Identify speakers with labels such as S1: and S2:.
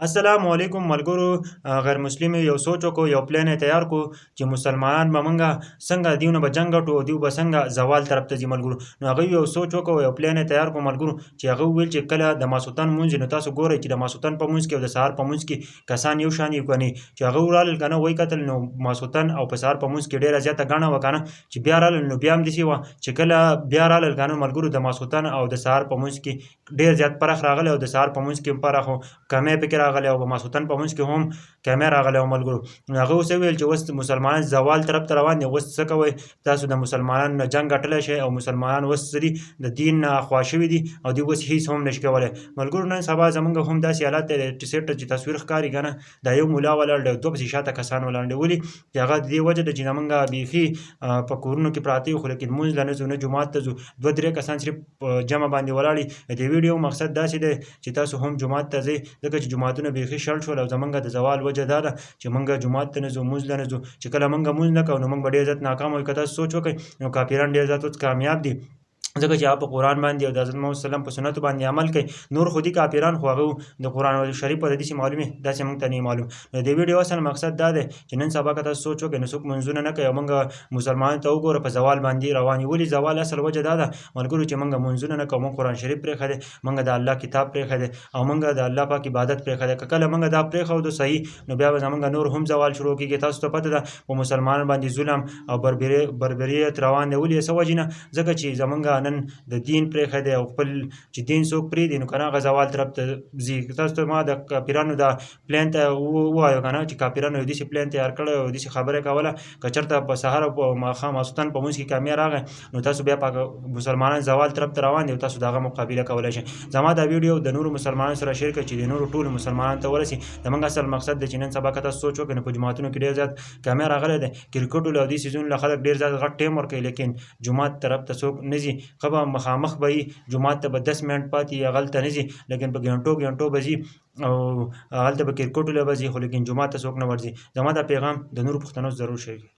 S1: السلام علیکم ملګرو. غیر مسلم یو سوچ وکړو، یو پلان یې تیار کړو چې مسلمانان به موږ څنګه دیونه به جنګ ګټو، دیو به څنګه زوال طرف ته ځي ملګرو. نو هغوی یو سوچ وکړو، یو پلان یې تیار کړو ملګرو، چې هغه وویل چې کله د ماسخوتن لمونځ وي نو تاسو ګورئ چې د ماسخوتن په لمونځ کې او د سهار په لمونځ کې کسان یو شان دي که نه. چې هغه ورغلل که نه وایي کتل نو ماسخوتن او په سهار په لمونځ کې ډېره زیاته ګڼه وه که نه. چې بیا راغلل نو بیا هم داسې وه چې کله بیا راغلل که نه ملګرو، د ماسخوتن او د سهار په لمونځ کې ډېر زیات فرق راغلی او د سهار په لمونځ کې هم فرق و، کمی پکې راغلی او په ماسخوتن په لمونځ کې هم کمی راغلی و ملګرو. نو هغه اوس وویل چې اوس مسلمانان زوال طرف ته روان دي، اوس څه کوئ؟ تاسو د مسلمانانو نه جنګ ګټلی شئ او مسلمانان اوس څه دي د دین نه خوا شوي دي او دوی اوس هېڅ هم نشي کولی. ملګرو نن سبا زموږ هم داسې حالت دی چې تصویر ښکاري که نه، دا یو ملا ولاړ دی او دوه پسې شاته کسان ولاړ دي. ولې؟ چې هغه د دې وجه ده چې زموږ بیخي په کورونو کې پراته یو، خو لیکن لمونځ له نه ځو، نه جومات ته ځو. دوه درې کسان صرف جمع باندې ولاړ دي. د دې ویډیو مقصد داسې دی چې تاسو هم جومات ته ځئ، ځکه چې جوماتونه بیخي شل شول او زموږ د زوال وجه دا ده چې موږ جومات ته نه ځو، لمونځ له نه ځو. چې کله موږ لمونځ نه کوو نو موږ به ډېر زیات ناکام وو. که تاسو سوچ وکئ نو کافران ډېر زیات اوس کامیاب دي، ځکه چې هغه په قرآن باندې او د حضرت محمد صلی الله علیه وسلم په سنتو باندې عمل کوي. نور خو دي کافران، خو هغه د قرآن شریف په داسې معلوم داسې موږ ته نه معلوم. نو د ویډیو اصل مقصد دا دی چې نن سبا که تاسو سوچ وکئ نو څوک لمونځونه نه کوي او موږ مسلمانانو ته وګوره په زوال باندې روان یو. ولې زوال اصل وجه دا ده ملګرو چې موږ لمونځونه نه کوو، موږ قرآن شریف پرېښی دی، موږ د الله کتاب پرېښی دی او موږ د الله پاک عبادت پرېښی دی. که کله موږ دا پرېښودو صحیح، نو بیا به زموږ نور هم زوال شروع کېږي. تاسو ته پته ده په مسلمانانو باندې ظلم او بربریت روان دی. ولې څه وجې نه؟ ځکه چې زموږ نن د دین پرېښی دی او خپل چې دین څوک پرېږدي نو که نه هغه زوال طرف ته ځي. تاسو ته ما د کافرانو دا پلان ته ووایو که نه چې کافرانو یو داسې پلان تیار کړی او داسې خبره کوله، که چېرته په سهار او په ماښام ماسخوتن په لمونځ کې کمی راغی نو تاسو بیا مسلمانان زوال طرف ته روان دي او تاسو د هغه مقابله کولی شئ. زما دا ویډیو د نورو مسلمانانو سره شیر کړئ چې د نورو ټولو مسلمانانو ته ورسي. زموږ اصل مقصد دی چې نن سبا که تاسو سوچ وکړئ نو په جوماتونو کې ډېر زیات کمی راغلی دی. کرکټو له دې سیزونو له خلک ډېر زیات غټ ټایم ورکوي، لیکن جومات طرف ته څوک نه ځي. ښه به مخامخ به وي، جومات ته به 10 منټ پاتې وي، هغلته نه ځي، لیکن په ګڼټو به ځي او هلته به کرکټو له به ځي، خو لیکن جومات ته څوک نه ورځي. زما دا پیغام د نورو پښتنو ضرور شریک